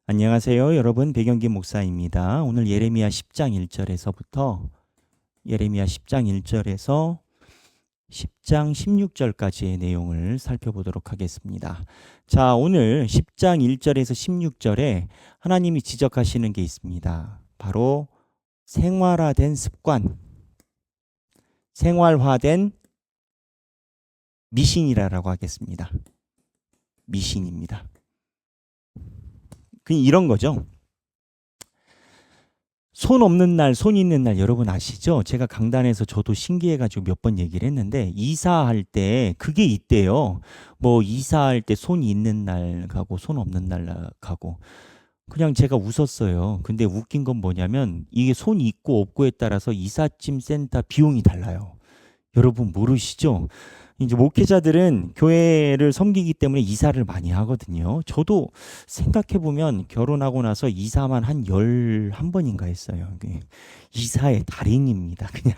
안녕하세요. 여러분, 배경기 목사입니다. 오늘 예레미야 10장 1절에서부터 예레미야 10장 1절에서 10장 16절까지의 내용을 살펴보도록 하겠습니다. 자, 오늘 10장 1절에서 16절에 하나님이 지적하시는 게 있습니다. 바로 생활화된 습관, 생활화된 미신이라고 하겠습니다. 미신입니다. 그 이런 거죠. 손 없는 날, 손 있는 날 여러분 아시죠? 제가 강단에서 저도 신기해가지고 몇 번 얘기를 했는데 이사할 때 그게 있대요. 뭐 이사할 때 손 있는 날 가고 손 없는 날 가고 그냥 제가 웃었어요. 근데 웃긴 건 뭐냐면 이게 손 있고 없고에 따라서 이삿짐 센터 비용이 달라요. 여러분 모르시죠? 이제 목회자들은 교회를 섬기기 때문에 이사를 많이 하거든요. 저도 생각해 보면 결혼하고 나서 이사만 한 11번인가 했어요. 이사의 달인입니다. 그냥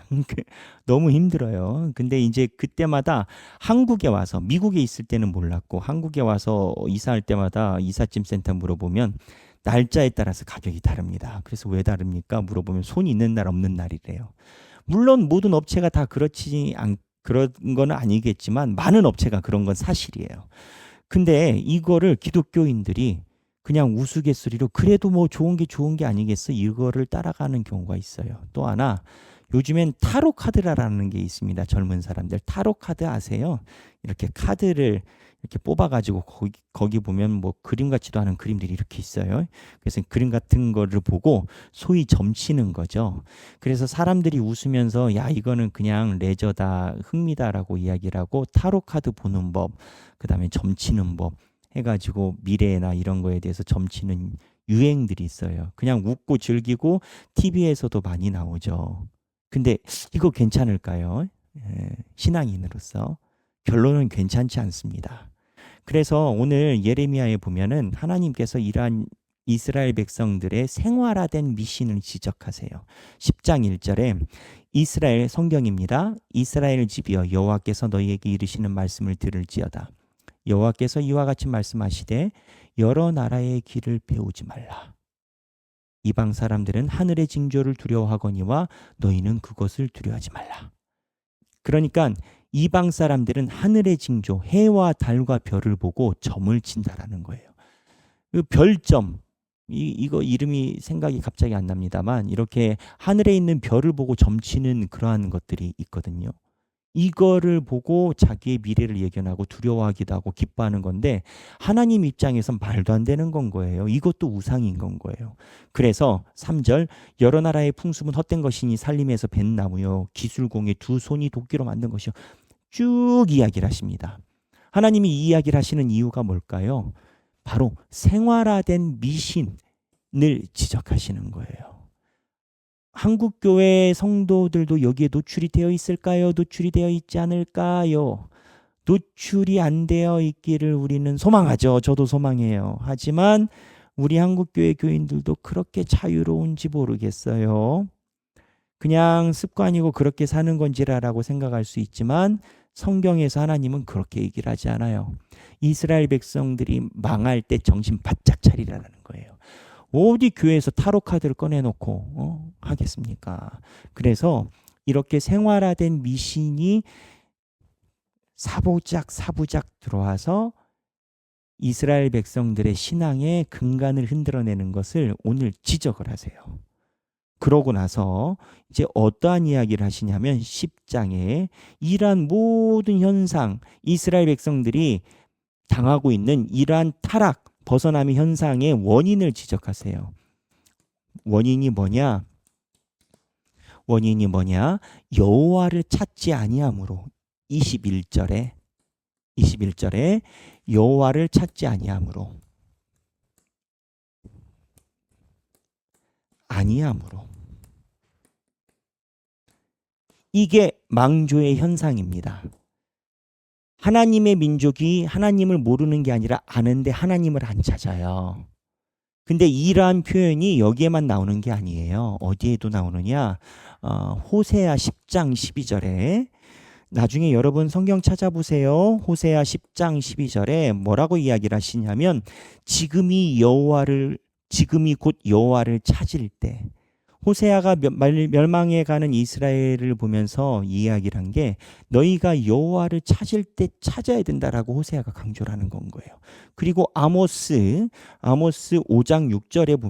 너무 힘들어요. 근데 이제 그때마다 한국에 와서 미국에 있을 때는 몰랐고 한국에 와서 이사할 때마다 이삿짐 센터 물어보면 날짜에 따라서 가격이 다릅니다. 그래서 왜 다릅니까? 물어보면 손이 있는 날 없는 날이래요. 물론 모든 업체가 다 그런 건 아니겠지만 많은 업체가 그런 건 사실이에요. 근데 이거를 기독교인들이 그냥 우스갯소리로 그래도 뭐 좋은 게 아니겠어 이거를 따라가는 경우가 있어요. 또 하나 요즘엔 타로 카드라는 게 있습니다. 젊은 사람들 타로 카드 아세요? 이렇게 카드를 이렇게 뽑아가지고 거기 보면 뭐 그림 같지도 않은 그림들이 이렇게 있어요. 그래서 그림 같은 거를 보고 소위 점치는 거죠. 그래서 사람들이 웃으면서 야 이거는 그냥 레저다 흥미다라고 이야기를 하고 타로 카드 보는 법, 그다음에 점치는 법 해가지고 미래나 이런 거에 대해서 점치는 유행들이 있어요. 그냥 웃고 즐기고 TV에서도 많이 나오죠. 근데 이거 괜찮을까요? 신앙인으로서 결론은 괜찮지 않습니다. 그래서 오늘 예레미야에 보면은 하나님께서 이러한 이스라엘 백성들의 생활화된 미신을 지적하세요. 10장 1절에 이스라엘 성경입니다. 이스라엘 집이여 여호와께서 너희에게 이르시는 말씀을 들을지어다. 여호와께서 이와 같이 말씀하시되 여러 나라의 길을 배우지 말라. 이방 사람들은 하늘의 징조를 두려워하거니와 너희는 그것을 두려워하지 말라. 그러니까 이방 사람들은 하늘의 징조, 해와 달과 별을 보고 점을 친다라는 거예요. 그 별점, 이거 이름이 생각이 갑자기 안 납니다만 이렇게 하늘에 있는 별을 보고 점치는 그러한 것들이 있거든요. 이거를 보고 자기의 미래를 예견하고 두려워하기도 하고 기뻐하는 건데 하나님 입장에선 말도 안 되는 건 거예요. 이것도 우상인 건 거예요. 그래서 3절 여러 나라의 풍습은 헛된 것이니 살림에서 벤 나무요 기술공의 두 손이 도끼로 만든 것이요 쭉 이야기를 하십니다. 하나님이 이 이야기를 하시는 이유가 뭘까요? 바로 생활화된 미신을 지적하시는 거예요. 한국교회 성도들도 여기에 노출이 되어 있을까요? 노출이 되어 있지 않을까요? 노출이 안 되어 있기를 우리는 소망하죠. 저도 소망해요. 하지만 우리 한국교회 교인들도 그렇게 자유로운지 모르겠어요. 그냥 습관이고 그렇게 사는 건지라고 생각할 수 있지만 성경에서 하나님은 그렇게 얘기를 하지 않아요. 이스라엘 백성들이 망할 때 정신 바짝 차리라는 거예요. 어디 교회에서 타로 카드를 꺼내놓고 하겠습니까? 그래서 이렇게 생활화된 미신이 사부작 들어와서 이스라엘 백성들의 신앙의 근간을 흔들어내는 것을 오늘 지적을 하세요. 그러고 나서 이제 어떠한 이야기를 하시냐면 10장에 이러한 모든 현상, 이스라엘 백성들이 당하고 있는 이러한 타락, 벗어남의 현상의 원인을 지적하세요. 원인이 뭐냐? 원인이 뭐냐? 여호와를 찾지 아니함으로 21절에 여호와를 찾지 아니함으로 이게 망조의 현상입니다. 하나님의 민족이 하나님을 모르는 게 아니라 아는데 하나님을 안 찾아요. 근데 이러한 표현이 여기에만 나오는 게 아니에요. 어디에도 나오느냐? 호세아 10장 12절에 나중에 여러분 성경 찾아보세요. 호세아 10장 12절에 뭐라고 이야기를 하시냐면 지금이 곧 여호와를 찾을 때, 호세아가 멸망해 가는 이스라엘을 보면서 이야기를 한 게 너희가 여호와를 찾을 때 찾아야 된다라고 호세아가 강조를 하는 건 거예요. 그리고 아모스 5장 6절에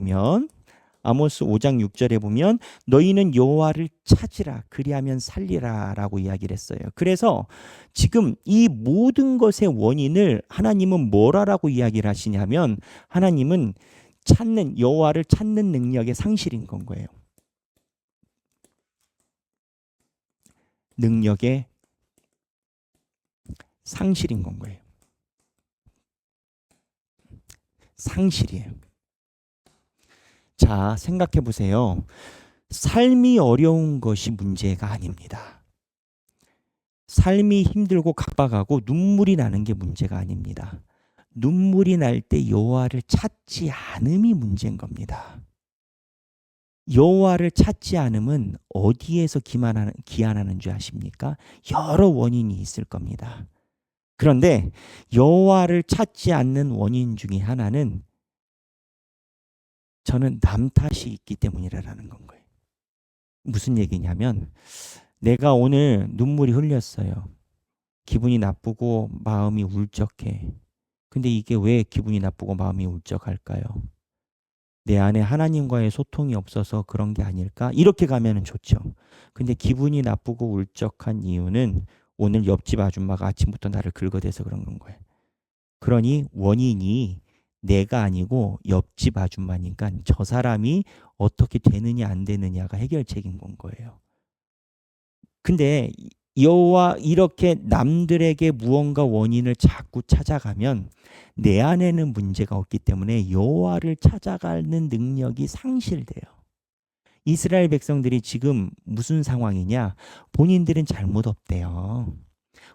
보면 너희는 여호와를 찾으라 그리하면 살리라라고 이야기를 했어요. 그래서 지금 이 모든 것의 원인을 하나님은 뭐라고 이야기를 하시냐면 하나님은 여호와를 찾는 능력의 상실인 건 거예요. 능력의 상실인 건 거예요. 상실이에요. 자, 생각해 보세요. 삶이 어려운 것이 문제가 아닙니다. 삶이 힘들고 각박하고 눈물이 나는 게 문제가 아닙니다. 눈물이 날 때 여호와를 찾지 않음이 문제인 겁니다. 여호와를 찾지 않으면 어디에서 기한하는 줄 아십니까? 여러 원인이 있을 겁니다. 그런데 여호와를 찾지 않는 원인 중에 하나는 저는 남 탓이 있기 때문이라는 건 거예요. 무슨 얘기냐면 내가 오늘 눈물이 흘렸어요. 기분이 나쁘고 마음이 울적해. 근데 이게 왜 기분이 나쁘고 마음이 울적할까요? 내 안에 하나님과의 소통이 없어서 그런 게 아닐까? 이렇게 가면은 좋죠. 근데 기분이 나쁘고 울적한 이유는 오늘 옆집 아줌마가 아침부터 나를 긁어대서 그런 건 거예요. 그러니 원인이 내가 아니고 옆집 아줌마니까 저 사람이 어떻게 되느냐 안 되느냐가 해결책인 건 거예요. 근데 여호와 이렇게 남들에게 무언가 원인을 자꾸 찾아가면 내 안에는 문제가 없기 때문에 여호와를 찾아가는 능력이 상실돼요. 이스라엘 백성들이 지금 무슨 상황이냐? 본인들은 잘못 없대요.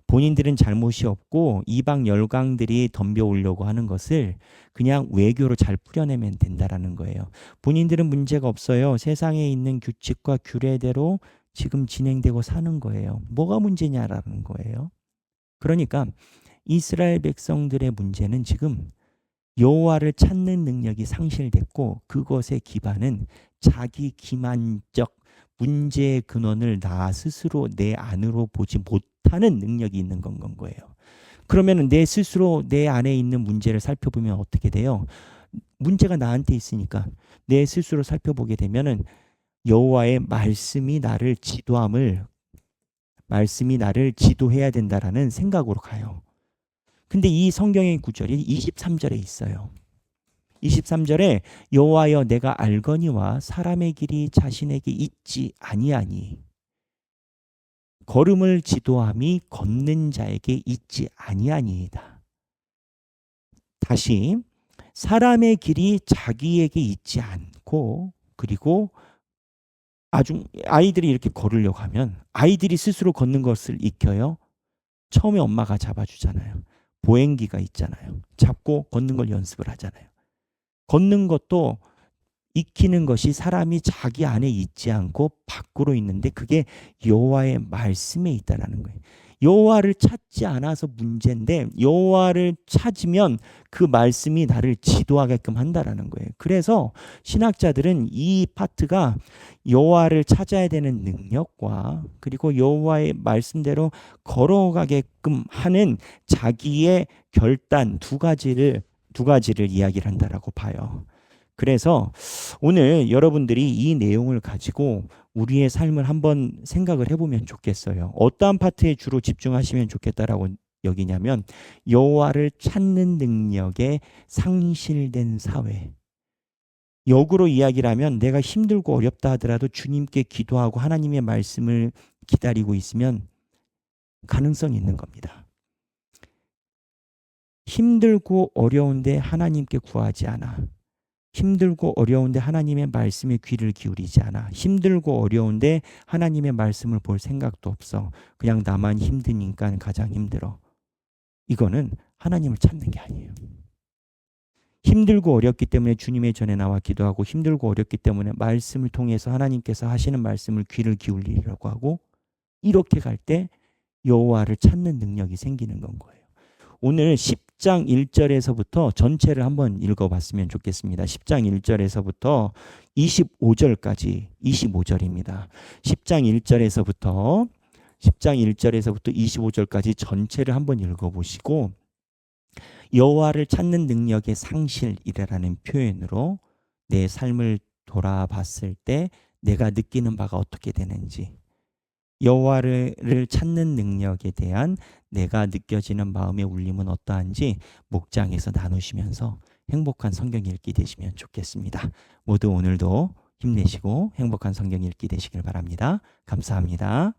본인들은 잘못이 없고 이방 열강들이 덤벼오려고 하는 것을 그냥 외교로 잘 풀어내면 된다라는 거예요. 본인들은 문제가 없어요. 세상에 있는 규칙과 규례대로 지금 진행되고 사는 거예요. 뭐가 문제냐라는 거예요. 그러니까 이스라엘 백성들의 문제는 지금 여호와를 찾는 능력이 상실됐고 그것의 기반은 자기 기만적 문제의 근원을 나 스스로 내 안으로 보지 못하는 능력이 있는 건 거예요. 그러면 내 스스로 내 안에 있는 문제를 살펴보면 어떻게 돼요? 문제가 나한테 있으니까 내 스스로 살펴보게 되면은 여호와의 말씀이 나를 지도해야 된다라는 생각으로 가요. 근데 이 성경의 구절이 23절에 있어요. 23절에 여호와여 내가 알거니와 사람의 길이 자신에게 있지 아니하니 걸음을 지도함이 걷는 자에게 있지 아니하니이다. 다시 사람의 길이 자기에게 있지 않고 그리고 아이들이 이렇게 걸으려고 하면 아이들이 스스로 걷는 것을 익혀요. 처음에 엄마가 잡아주잖아요. 보행기가 있잖아요. 잡고 걷는 걸 연습을 하잖아요. 걷는 것도 익히는 것이 사람이 자기 안에 있지 않고 밖으로 있는데 그게 여호와의 말씀에 있다라는 거예요. 여호와를 찾지 않아서 문제인데 여호와를 찾으면 그 말씀이 나를 지도하게끔 한다라는 거예요. 그래서 신학자들은 이 파트가 여호와를 찾아야 되는 능력과 그리고 여호와의 말씀대로 걸어가게끔 하는 자기의 결단 두 가지를 이야기를 한다라고 봐요. 그래서 오늘 여러분들이 이 내용을 가지고 우리의 삶을 한번 생각을 해보면 좋겠어요. 어떠한 파트에 주로 집중하시면 좋겠다라고 여기냐면 여호와를 찾는 능력에 상실된 사회. 역으로 이야기를 하면 내가 힘들고 어렵다 하더라도 주님께 기도하고 하나님의 말씀을 기다리고 있으면 가능성이 있는 겁니다. 힘들고 어려운데 하나님께 구하지 않아. 힘들고 어려운데 하나님의 말씀에 귀를 기울이지 않아. 힘들고 어려운데 하나님의 말씀을 볼 생각도 없어. 그냥 나만 힘드니까 가장 힘들어. 이거는 하나님을 찾는 게 아니에요. 힘들고 어렵기 때문에 주님의 전에 나와 기도하고 힘들고 어렵기 때문에 말씀을 통해서 하나님께서 하시는 말씀을 귀를 기울이려고 하고 이렇게 갈 때 여호와를 찾는 능력이 생기는 건 거예요. 오늘 10장 1절에서부터 전체를 한번 읽어봤으면 좋겠습니다. 10장 1절에서부터 25절까지 25절입니다. 10장 1절에서부터 25절까지 전체를 한번 읽어보시고 여호와를 찾는 능력의 상실이라는 표현으로 내 삶을 돌아봤을 때 내가 느끼는 바가 어떻게 되는지, 여호와를 찾는 능력에 대한 내가 느껴지는 마음의 울림은 어떠한지 목장에서 나누시면서 행복한 성경 읽기 되시면 좋겠습니다. 모두 오늘도 힘내시고 행복한 성경 읽기 되시길 바랍니다. 감사합니다.